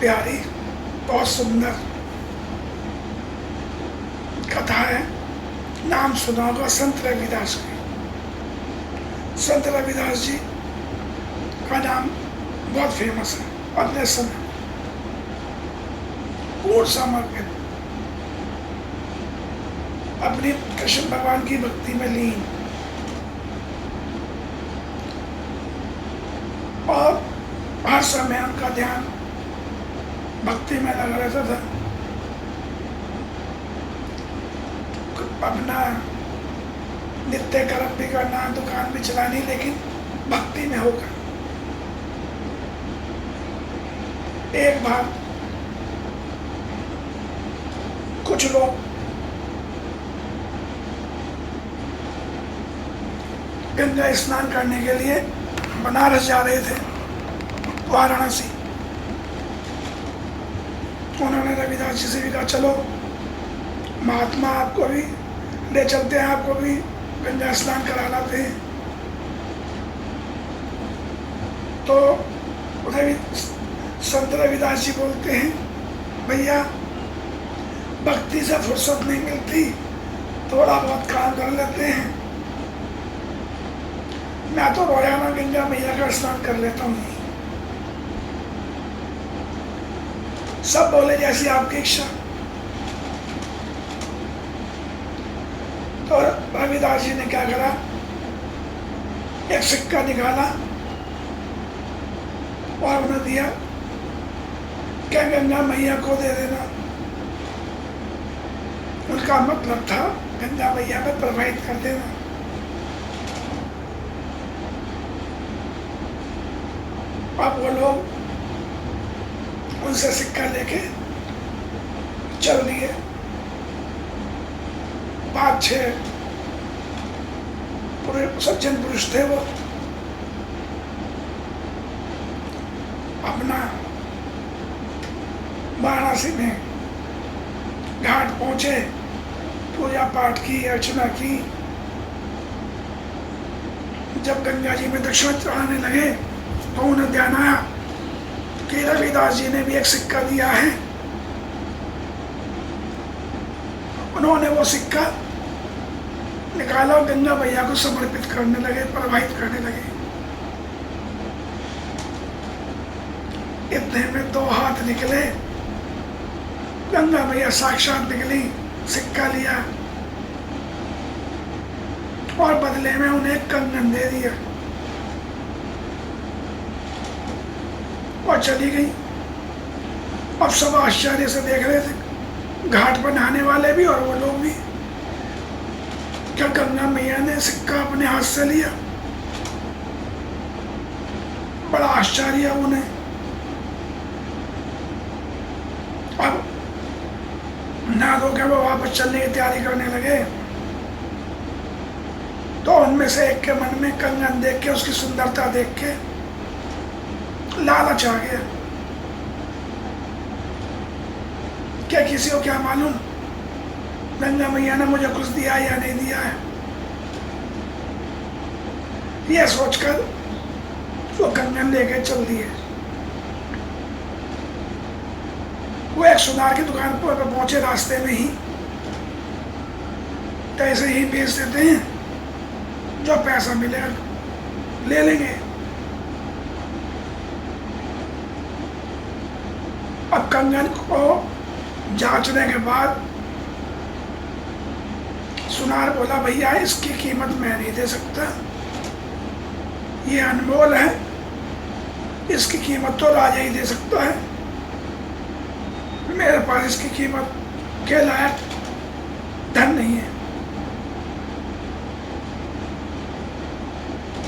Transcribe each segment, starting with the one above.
प्यारी, बहुत सुंदर कथा है। नाम सुना होगा संत रविदास की। संत रविदास जी का नाम बहुत फेमस है। अपने समय पूर्ण समर्पित, अपनी कृष्ण भगवान की भक्ति में लीन, और हर समय उनका ध्यान भक्ति में लगा रहता था। अपना नित्य कर्म भी करना, दुकान भी चलानी, लेकिन भक्ति में होगा। एक बार कुछ लोग गंगा स्नान करने के लिए बनारस जा रहे थे, वाराणसी। उन्होंने रविदास जी से भी कहा, चलो महात्मा आपको भी ले चलते हैं, आपको भी गंगा स्नान करा लाते हैं। तो संत रविदास जी बोलते हैं, भैया भक्ति से फुर्सत नहीं मिलती, थोड़ा बहुत काम कर लेते हैं, मैं तो रोजाना गंगा मैया का स्नान कर लेता हूँ। सब बोले जैसी आपकी इच्छा। तो रविदास जी ने क्या करा, एक सिक्का निकाला और उन्हें दिया, क्या गंगा मैया को दे देना। उनका मतलब था गंगा मैया में प्रवाहित कर देना। अब वो लोग उनसे सिक्का लेके चल दिए। 5-6 पूरे सज्जन पुरुष थे। वो अपना वाराणसी में घाट पहुंचे, पूजा पाठ की, अर्चना की। जब गंगा जी में दक्षिणा चढ़ाने लगे तो उन्हें ध्यान आया कि रविदास जी ने भी एक सिक्का दिया है। उन्होंने वो सिक्का निकाला और गंगा मैया को समर्पित करने लगे, प्रवाहित करने लगे। इतने में 2 हाथ निकले, गंगा मैया साक्षात निकली, सिक्का लिया और बदले में उन्हें एक कंगन दे दिया और चली गई। अब सब आश्चर्य से देख रहे थे, घाट पर नहाने वाले भी और वो लोग भी। क्या गंगा मैया ने सिक्का अपने हाथ से लिया? बड़ा आश्चर्य उन्हें। अब नहा धो के वो वापस चलने की तैयारी करने लगे तो उनमें से एक के मन में कंगन देख के, उसकी सुंदरता देख के लालच आ गया। क्या किसी को क्या मालूम गंगा मैया ने मुझे कुछ दिया या नहीं दिया है? यह सोचकर वो कंगन लेके चल दिए। वो एक सुनार की दुकान पर पहुंचे, रास्ते में ही तो ऐसे ही बेच देते हैं, जो पैसा मिलेगा ले लेंगे। अब कंगन को जांचने के बाद सुनार बोला, भैया इसकी कीमत मैं नहीं दे सकता, ये अनमोल है, इसकी कीमत तो राजा ही दे सकता है, मेरे पास इसकी कीमत के लायक धन नहीं है।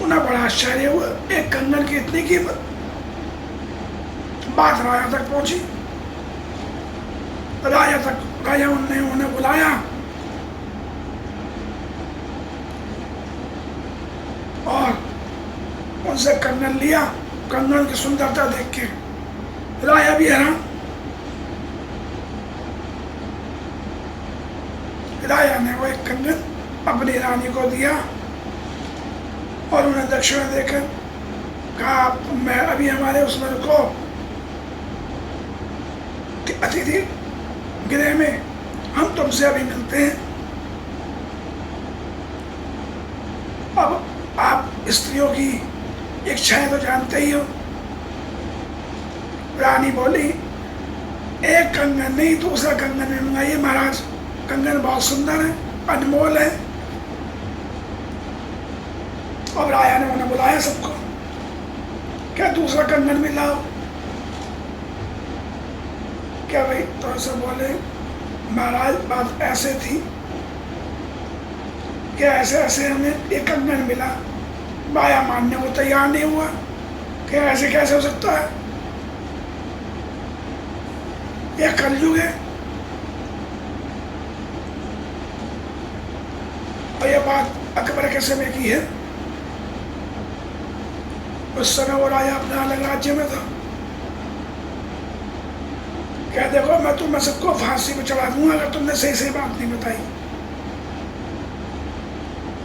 उन्हें बड़ा आश्चर्य हुआ, एक कंगन की इतनी कीमत। बात राजा तक पहुंची। राजा ने उन्हें बुलाया और उनसे कंगन लिया। कंगन की सुंदरता देख के राजा भी हैरान। राजा ने वो एक कंगन अपनी रानी को दिया और उन्हें दक्षिणा देकर कहा, मैं अभी हमारे उसमें रुको, अतिथि गृह में हम तुमसे अभी मिलते हैं। अब आप स्त्रियों की इच्छाएं तो जानते ही हो। रानी बोली, एक कंगन नहीं दूसरा कंगन भी मंगाइए महाराज, कंगन बहुत सुंदर है, अनमोल है। अब राजा ने उन्हें बुलाया सबको, क्या दूसरा कंगन भी लाओ। क्या भाई, तो ऐसे बोले महाराज बात ऐसे थी कि ऐसे ऐसे हमें एक कंगन मिला, बाया मानने को तैयार नहीं हुआ कि ऐसे कैसे हो सकता है, यह कलयुग है। और यह बात अकबर के समय की है। उस समय वो राजा अपने अलग राज्य में था। क्या देखो, मैं तुम्हें सबको फांसी पे चढ़ा दूंगा अगर तुमने सही सही बात नहीं बताई।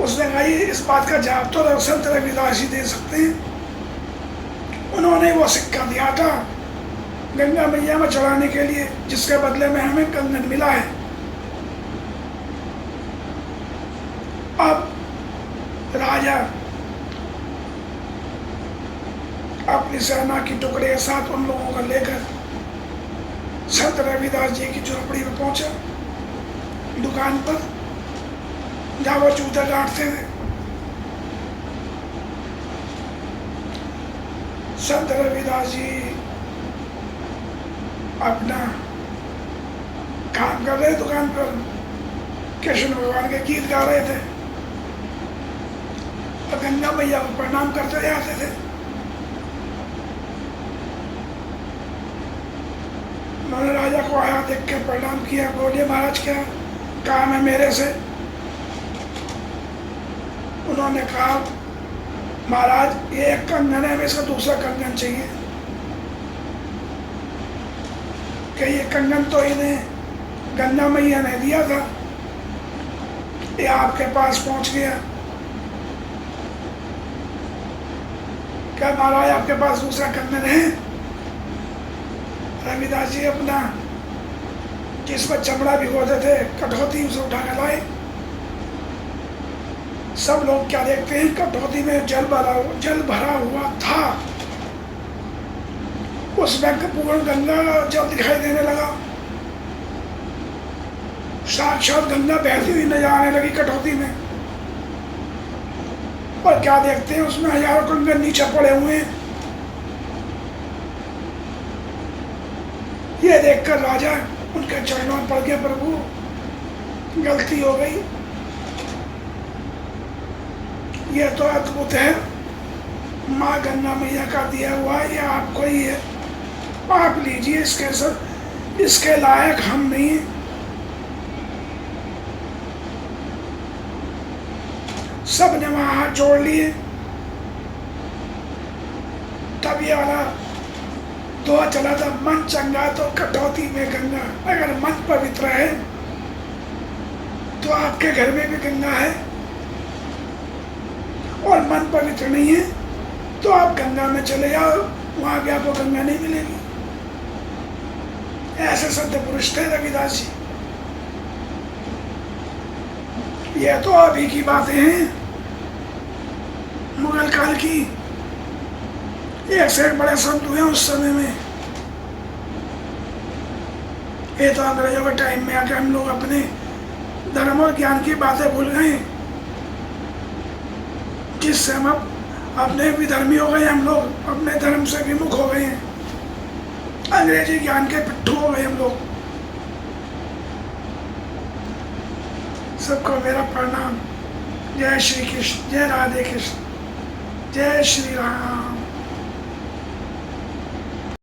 उसने कहा इस बात का जवाब तो संत रविदास ही दे सकते हैं। उन्होंने वो सिक्का दिया था गंगा मैया में चढ़ाने के लिए, जिसके बदले में हमें कंगन मिला है। अब राजा अपनी सेना की टुकड़े के साथ उन लोगों को लेकर संत रविदास जी की झोपड़ी में पहुंचा, दुकान पर जहाँ वो जूते काटते थे। संत रविदास जी अपना काम कर रहे दुकान पर, कृष्ण भगवान के गीत गा रहे थे और गंगा मैया को प्रणाम करते जाते थे। उन्होंने राजा को आया देख के प्रणाम किया, बोले महाराज क्या काम है मेरे से। उन्होंने कहा महाराज ये एक कंगन है, इसका दूसरा कंगन चाहिए। कि ये कंगन तो इन्हें गंगा मैया ने दिया था, ये आपके पास पहुंच गया। क्या महाराज आपके पास दूसरा कंगन है? रविदास जी अपना जिस पर चमड़ा भिगोते थे कटौती उसे उठा कर लाए। सब लोग क्या देखते हैं, कटौती में जल भरा हुआ था। उसमें पूर्ण गंगा जल दिखाई देने लगा, साक्षात गंगा बहती हुई नजर आने लगी कटौती में। और क्या देखते हैं, उसमें हजारों कंगन नीचे पड़े हुए हैं। ये देखकर राजा उनके चरणों में पड़ गया, प्रभु गलती हो गई, यह तो अद्भुत है, माँ गंगा मैया का दिया हुआ है, यह आपको ही है, आप लीजिए, इसके लायक हम नहीं हैं। सब ने वहां हाथ जोड़ लिए। तब ये वाला दुआ चला था, मन चंगा तो कटौती में गंगा। अगर मन पवित्र है तो आपके घर में भी गंगा है, और मन पवित्र नहीं है तो आप गंगा में चले जाओ, वहां भी आपको गंगा नहीं मिलेगी। ऐसे संत पुरुष थे रविदास जी। यह तो अभी की बातें हैं, मुगल काल की। एक से एक बड़े संत हुए उस समय में। ये तो अंग्रेजों के टाइम में आके हम लोग अपने धर्म और ज्ञान की बातें भूल गए, जिससे हम अपने विधर्मी हो गए, हम लोग अपने धर्म से विमुख हो गए हैं, अंग्रेजी ज्ञान के पिट्ठू हो गए हम लोग। सबको मेरा प्रणाम। जय श्री कृष्ण, जय राधे कृष्ण, जय श्री राम।